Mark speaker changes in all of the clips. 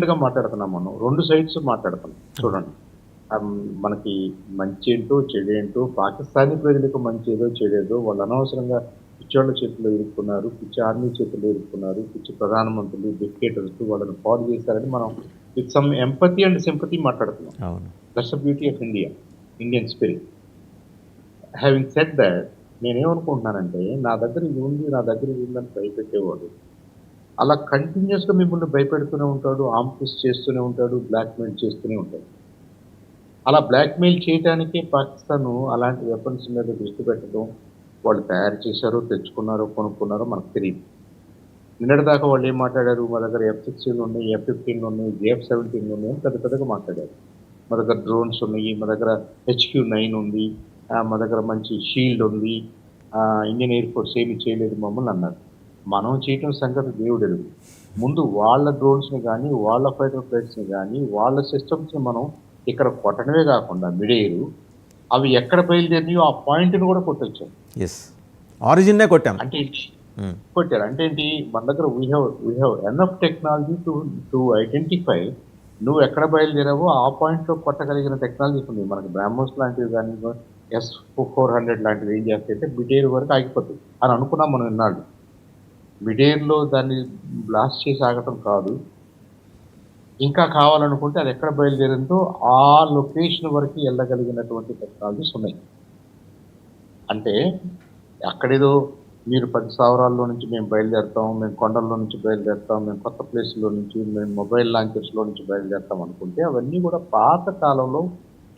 Speaker 1: గా మాట్లాడుతున్నాం మనం. 2 సైడ్స్ మాట్లాడుతున్నాం.
Speaker 2: అవును.
Speaker 1: చూడండి. ఆహ్, మనకి మంచేంటో, చెడేంటో, పాకిస్తానీ ప్రజలకు మంచేదో, చెడేదో వాళ్ళు అనవసరంగా పిచ్చోళ్ళ చేతుల్లో ఇరుక్కున్నారు. పిచ్చి ఆర్మీ చేతుల్లో ఇరుక్కున్నారు. పిచ్చి ప్రధానమంత్రులు, డిక్టేటర్స్ వాళ్ళని పాడు చేశారని మనం with some empathy and sympathy మాట్లాడుతున్నాం.
Speaker 2: అవును.
Speaker 1: That's the beauty of India. Indian spirit. Having said that నేనేమనుకుంటున్నానంటే, నా దగ్గర ఇది ఉంది, నా దగ్గర ఇది ఉందని భయపెట్టేవాడు అలా కంటిన్యూయస్‌గా మిమ్మల్ని భయపెడుతూనే ఉంటాడు. ఆర్మ్ ట్విస్ట్ చేస్తూనే ఉంటాడు. బ్లాక్‌మెయిల్ చేస్తూనే ఉంటాడు. అలా బ్లాక్‌మెయిల్ చేయటానికే పాకిస్తాను అలాంటి వెపన్స్ మీద దృష్టి పెట్టడం, వాళ్ళు తయారు చేశారో, తెచ్చుకున్నారో, కొనుక్కున్నారో మనకు తెలీదు. నిన్నటిదాకా వాళ్ళేం మాట్లాడారు, మా దగ్గర F-16 ఉన్నాయి, F-15 ఉన్నాయి, JF-17 ఉన్నాయి అని పెద్ద పెద్దగా మాట్లాడారు. మా దగ్గర డ్రోన్స్ ఉన్నాయి, మా దగ్గర HQ-9 ఉంది, మా దగ్గర మంచి షీల్డ్ ఉంది, ఇండియన్ ఎయిర్ ఫోర్స్ ఏమి చేయలేదు మమ్మల్ని అన్నారు. మనం చేయటం సంగతి దేవుడెరుగు. ముందు వాళ్ళ డ్రోన్స్‌ని గాని, వాళ్ళ ఫైటర్ ప్లేట్స్‌ని గాని, వాళ్ళ సిస్టమ్స్‌ని మనం ఇక్కడ కొట్టడమే గాకుండా మిడ్ ఎయిర్ అవి ఎక్కడ బయలుదేరినాయో ఆ పాయింట్‌ని గూడా కొట్టొచ్చాం.
Speaker 2: యెస్. ఆరిజిన్‌నే కొట్టాం.
Speaker 1: అంటే ఏంటి?
Speaker 2: హ్మ్.
Speaker 1: కొట్టారు. అంటే ఏంటి? మన దగ్గర we have enough technology to identify నువ్వు ఎక్కడ బయలుదేరావో ఆ పాయింట్‌లో కొట్టగలిగిన టెక్నాలజీస్ ఉన్నాయి. మనకి బ్రహ్మోస్ లాంటివి గాని, S-400 లాంటివి ఏం చేస్తాయంటే మిడ్ ఎయిర్ వరకు ఆగిపోతాయి అని అనుకున్నాం మనం ఇన్నాళ్ళు. మిడ్ ఎయిర్‌లో దాన్ని బ్లాస్ట్ చేసి ఆగటం కాదు. ఇంకా కావాలనుకుంటే అది ఎక్కడ బయలుదేరిందో ఆ లొకేషన్ వరకు ఎళ్ళగలిగినటువంటి టెక్నాలజీస్ ఉన్నాయి. అంటే అక్కడేదో మీరు 10 స్థావరాల్లో నుంచి మేము బయలుదేరుతాం, మేము కొండల్లో నుంచి బయలుదేరుతాం, మేము కొత్త ప్లేస్‌లో నుంచి, మేము మొబైల్ లాంచర్స్‌లో నుంచి బయలుదేరుతాం అనుకుంటే అవన్నీ కూడా పాత కాలంలో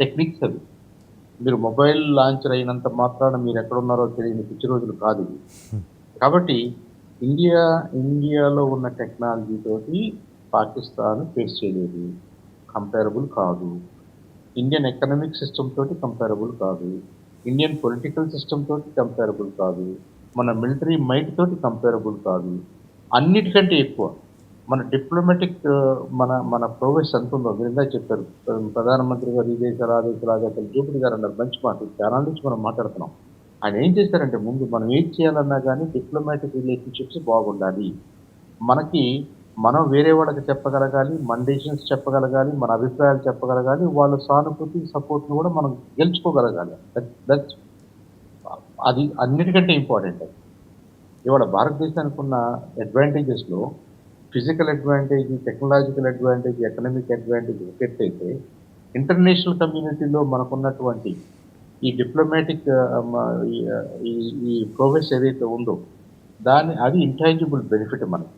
Speaker 1: టెక్నిక్స్ అవి. మీరు మొబైల్ లాంచర్ అయినంత మాత్రాన మీరెక్కడున్నారో తెలియని పిచ్చి రోజులు కాదివి. కాబట్టి ఇండియా ఇండియాలో ఉన్న టెక్నాలజీ తోటి పాకిస్తాన్ ఫేస్ చేయలేదు. కంపేరబుల్ కాదు. ఇండియన్ ఎకనామిక్ సిస్టమ్ తోటి కంపేరబుల్ కాదు. ఇండియన్ పొలిటికల్ సిస్టమ్ తోటి కంపేరబుల్ కాదు. మన మిలిటరీ మైట్ తోటి కంపేరబుల్ కాదు. అన్నిటికంటే ఎక్కువ మన డిప్లొమాటిక్ మన మన ప్రోగ్రెస్ ఎంతుందో మీరిందాక చెప్పారు. ప్రధానమంత్రి గారు ఈ దేశాలు, ఆ దేశాలు, ఆ దేశాలు జూపిడి గారన్నారు మంచి మాట. ఇది చానాల నుంచి మనం మాట్లాడుతున్నాం. ఆయన ఏం చేశారంటే ముందు మనం ఏది చేయాలన్నా గాని డిప్లొమాటిక్ రిలేషన్‌షిప్స్ బాగుండాలి. మనకి మనం వేరే వాళ్ళకి చెప్పగలగాలి. మన డెసిషన్స్ చెప్పగలగాలి. మన అభిప్రాయాలు చెప్పగలగాలి. వాళ్ళ సానుభూతి, సపోర్ట్‌ని గూడా మనం గెలుచుకోగలగాలి. దట్స్ అది అన్నిటికంటే ఇంపార్టెంట్ అది. ఇవాళ భారతదేశానికున్న అడ్వాంటేజెస్‌లో physical advantage, technological advantage, economic advantage ఒక ఎత్తైతే, ఇంటర్నేషనల్ కమ్యూనిటీలో మనకున్నటువంటి ఈ డిప్లొమాటిక్ మ ఈ ఈ ఈ ప్రోగ్రెస్ ఏదైతే ఉందో, అది ఇంటాంజిబుల్ బెనిఫిట్ మనకి.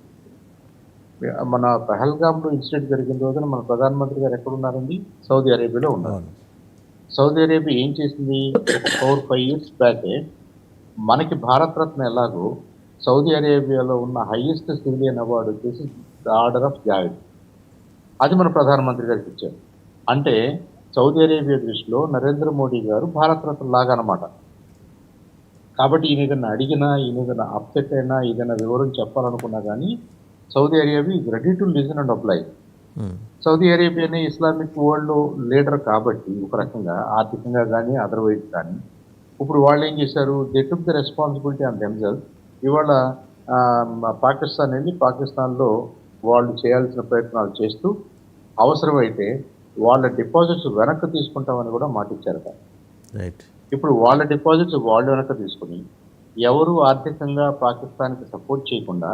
Speaker 1: మన పహల్గామ్‌లో ఇన్సిడెంట్ జరిగిన రోజున మన ప్రధానమంత్రి గారు ఎక్కడున్నారండి? సౌదీ అరేబియాలో ఉన్నారు.
Speaker 2: అవును.
Speaker 1: సౌదీ అరేబియా ఏం చేసింది? ఒక 4, 5 ఇయర్స్ బ్యాకే మనకి భారత రత్న ఎలాగో సౌదీ అరేబియాలో ఉన్న హైయెస్ట్ సివిలియన్ అవార్డ్ వచ్చేసి ద ఆర్డర్ ఆఫ్ జాయిద్. అది మన ప్రధానమంత్రి గారికిచ్చారు. అంటే సౌదీ అరేబియా దృష్టిలో నరేంద్ర మోడీ గారు భారత రత్న లాగా అన్నమాట. కాబట్టి ఈయనేదన్నా అడిగినా, ఈయనేదన్నా అప్సెట్ అయినా, ఏదైనా వివరం చెప్పాలనుకున్నా గాని Saudi Arabia is ready to listen and oblige.
Speaker 2: హ్మ్.
Speaker 1: సౌదీ అరేబియానే ఇస్లామిక్ వరల్డ్‌లో లీడర్ కాబట్టి ఒక రకంగా ఆర్థికంగా గాని, అదర్‌వైజ్ కానీ, ఇప్పుడు వాళ్ళేం చేశారు? They took the responsibility on themselves. ఇవాళ పాకిస్తాన్ ఎళ్లి పాకిస్తాన్‌లో వాళ్ళు చేయాల్సిన ప్రయత్నాలు చేస్తూ, అవసరమైతే వాళ్ళ డిపాజిట్స్ వెనక్కి తీసుకుంటామని కూడా మాటిచ్చారట.
Speaker 2: రైట్.
Speaker 1: ఇప్పుడు వాళ్ళ డిపాజిట్స్ వాళ్ళు వెనక్కి తీసుకొని, ఎవరు ఆర్థికంగా పాకిస్తాన్‌కి సపోర్ట్ చేయకుండా,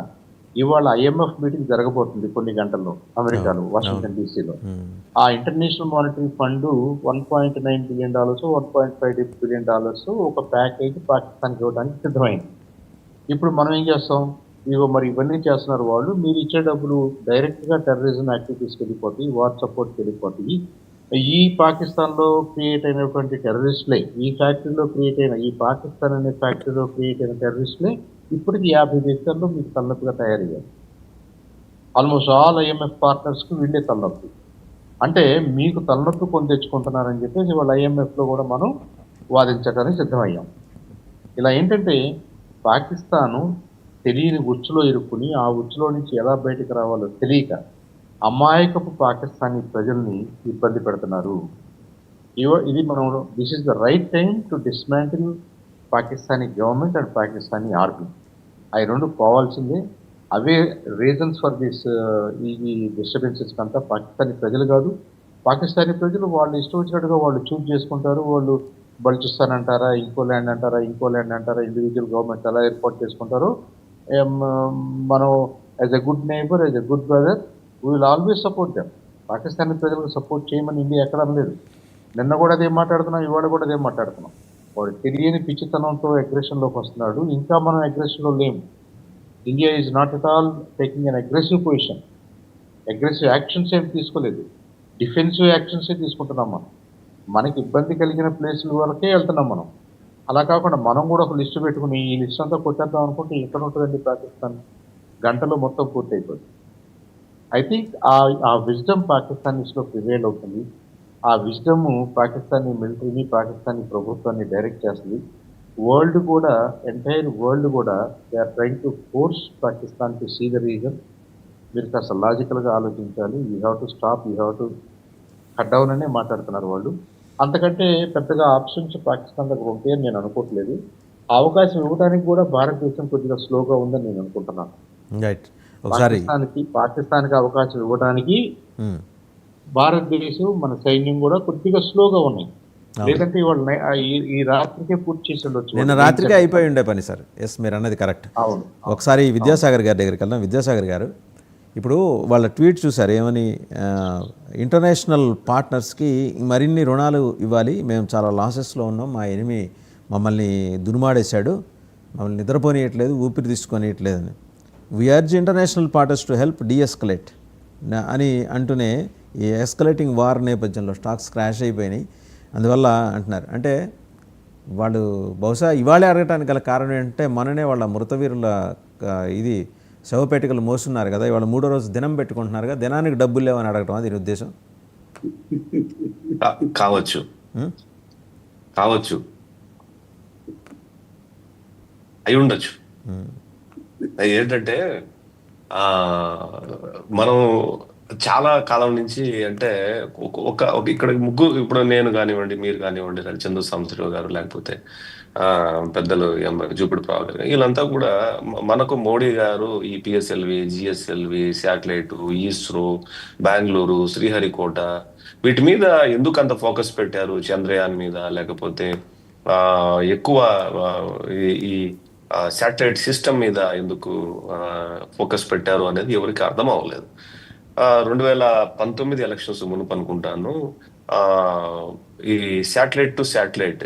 Speaker 1: ఇవాళ ఐఎంఎఫ్ మీటింగ్ జరగబోతుంది కొన్ని గంటల్లో
Speaker 2: అవును.
Speaker 1: అమెరికాలో,
Speaker 2: అవును.
Speaker 1: వాషింగ్టన్ డీసీలో.
Speaker 2: హ్మ్.
Speaker 1: ఆ international monetary fund $1.9 billion, $1.5 billion ఒక ప్యాకేజ్ పాకిస్తాన్‌కి ఇవ్వడానికి సిద్ధమైంది. ఇప్పుడు మనం ఏం చేస్తాం? ఇగో మరి ఇవన్నీ చేస్తున్నారు వాళ్ళు. మీరిచ్చే డబ్బులు డైరెక్ట్‌గా టెర్రరిజం యాక్టివిటీస్‌కెళ్ళిపోతాయి. వార్ సపోర్ట్‌కెళ్ళిపోతాయి. ఈ పాకిస్తాన్‌లో క్రియేట్ అయినటువంటి టెర్రరిస్ట్‌లే, ఈ ఫ్యాక్టరీలో క్రియేట్ అయిన ఈ పాకిస్తాన్ అనే ఫ్యాక్టరీలో క్రియేట్ అయిన టెర్రరిస్ట్‌లే ఇప్పటికి 50 దేశాల్లో మీకు తలనొప్పిగా తయారయ్యారు. ఆల్‌మోస్ట్ ఆల్ ఐఎంఎఫ్ పార్ట్నర్స్‌కి వీళ్ళే తలనొప్పి. అంటే మీకు తలనొప్పి కొని తెచ్చుకుంటున్నారని చెప్పేసి ఇవాళ ఐఎంఎఫ్‌లో గూడా మనం వాదించడానికి సిద్ధమయ్యాం. ఇలా ఏంటంటే పాకిస్తాను తెలియని ఉచ్చులో ఇరుక్కుని, ఆ ఉచ్చులో నుంచి ఎలా బయటకి రావాలో తెలియక, అమాయకపు పాకిస్తానీ ప్రజల్ని ఇబ్బంది పెడుతున్నారు. ఇది మనం this is the right time to dismantle Pakistani government and Pakistani army. అయి 2 పోవాల్సిందే. అవే రీజన్స్ ఫర్ దిస్ ఈ డిస్టర్బెన్సెస్ అంతా పాకిస్తానీ ప్రజలు కాదు. పాకిస్తానీ ప్రజలు వాళ్ళు ఇష్టం వచ్చినట్టుగా వాళ్ళు చూజ్ చేసుకుంటారు. వాళ్ళు బలూచిస్తాన్ అంటారా, ఇంకో ల్యాండ్ అంటారా, ఇంకో ల్యాండ్ అంటారా, ఇండివిడ్యువల్ గవర్నమెంట్స్ ఎలా ఏర్పాటు చేసుకుంటారో ఏం, మనం as a good neighbour, as a good brother we will always support them. Pakistani ప్రజలకు సపోర్ట్ చేయమని ఇండియా ఎక్కడ అనలేదు. నిన్న కూడా అదే మాట్లాడుతున్నాం, ఇవాళ కూడా అదే మాట్లాడుతున్నాం. వాడు తెలియని పిచ్చితనంతో అగ్రెషన్‌లోకి వస్తున్నాడు. ఇంకా మనం అగ్రెషన్‌లో లేము. India is not at all taking an aggressive position. Aggressive actions ఏమి తీసుకోలేదు. డిఫెన్సివ్ యాక్షన్సే తీసుకుంటున్నాం మనం. మనకి ఇబ్బంది కలిగిన ప్లేసుల వరకే వెళ్తున్నాం మనం. అలా కాకుండా మనం కూడా ఒక లిస్ట్ పెట్టుకుని ఈ లిస్ట్ అంతా కొట్టేద్దాం అనుకుంటే ఎక్కడ ఉంటుందండి పాకిస్తాన్? గంటలో మొత్తం పూర్తయిపోతుంది. ఐ థింక్ ఆ విజ్డమ్ పాకిస్తానీస్‌లో ప్రివైల్ అవుతుంది. ఆ విజ్డమ్ పాకిస్తానీ మిలిటరీని, పాకిస్తానీ ప్రభుత్వాన్ని డైరెక్ట్ చేస్తుంది. వరల్డ్ కూడా, ఎంటైర్ వరల్డ్ కూడా they are trying to force Pakistan to see the reason. మీరు కాస్త లాజికల్‌గా ఆలోచించాలి. You have to stop, you have to cut down అనే మాట్లాడుతున్నారు వాళ్ళు. అంతకంటే పెద్దగా ఆప్షన్స్ పాకిస్తాన్ దగ్గర ఉంటాయని నేను అనుకోవట్లేదు. ఆ అవకాశం ఇవ్వడానికి కూడా భారతదేశం కొద్దిగా స్లోగా ఉందని నేను అనుకుంటున్నాను.
Speaker 2: రైట్. ఒకసారి
Speaker 1: పాకిస్తాన్‌కి అవకాశం ఇవ్వడానికి
Speaker 2: మ్మ్.
Speaker 1: భారతదేశం, మన సైన్యం కూడా కొద్దిగా స్లోగా ఉన్నాయి.
Speaker 2: అవును.
Speaker 1: లేదంటే ఇవాళ ఈ రాత్రికే పూర్తి చేసి ఉండొచ్చు.
Speaker 2: నిన్న రాత్రికే అయిపోయి ఉండే పని సార్. ఎస్, మీరు అన్నది కరెక్ట్.
Speaker 1: అవును.
Speaker 2: ఒకసారి విద్యాసాగర్ గారి దగ్గరికి వెళ్దాం. విద్యాసాగర్ గారు, ఇప్పుడు వాళ్ళ ట్వీట్ చూసారు ఏమని? ఇంటర్నేషనల్ పార్ట్నర్స్కి మరిన్ని రుణాలు ఇవ్వాలి, మేము చాలా లాసెస్లో ఉన్నాం, మా ఎనిమి మమ్మల్ని దునుమాడేశాడు, మమ్మల్ని నిద్రపోనియట్లేదు, ఊపిరి తీసుకొనియట్లేదని. We urge international partners to help deescalate అని అంటూనే ఈ ఎస్కలేటింగ్ వార్ నేపథ్యంలో స్టాక్స్ క్రాష్ అయిపోయినాయి. అందువల్ల అంటున్నారు. అంటే వాళ్ళు బహుశా ఇవాళే అడగటానికి గల కారణం ఏంటంటే మొన్ననే వాళ్ళ మృతవీరుల ఇది శవపేటికలు మోస్తున్నారు కదా, ఇవాళ 3వ రోజు దినం పెట్టుకుంటున్నారు కదా, దినానికి డబ్బులు లేవని అడగటం దీని ఉద్దేశం
Speaker 3: కావచ్చు. కావచ్చు, అయి ఉండొచ్చు. ఏంటంటే మనం చాలా కాలం నుంచి అంటే ఇక్కడ ముగ్గురు, ఇప్పుడు నేను కానివ్వండి, మీరు కానివ్వండి, చందు సాంబశివరావు గారు, లేకపోతే పెద్దలు జూపిడి ప్రభాకర్ గారు, వీళ్ళంతా కూడా మనకు మోడీ గారు ఈ PSLV, GSLV, satellite, ISRO, Bengaluru, Sriharikota వీటి మీద ఎందుకు అంత ఫోకస్ పెట్టారు? చంద్రయాన్ మీద, లేకపోతే ఎక్కువ ఈ శాటిలైట్ సిస్టమ్ మీద ఎందుకు ఫోకస్ పెట్టారు అనేది ఎవరికి అర్థం అవ్వలేదు. 2019 ఎలక్షన్స్ మునుపు అనుకుంటాను, ఈ శాటిలైట్ టు శాటిలైట్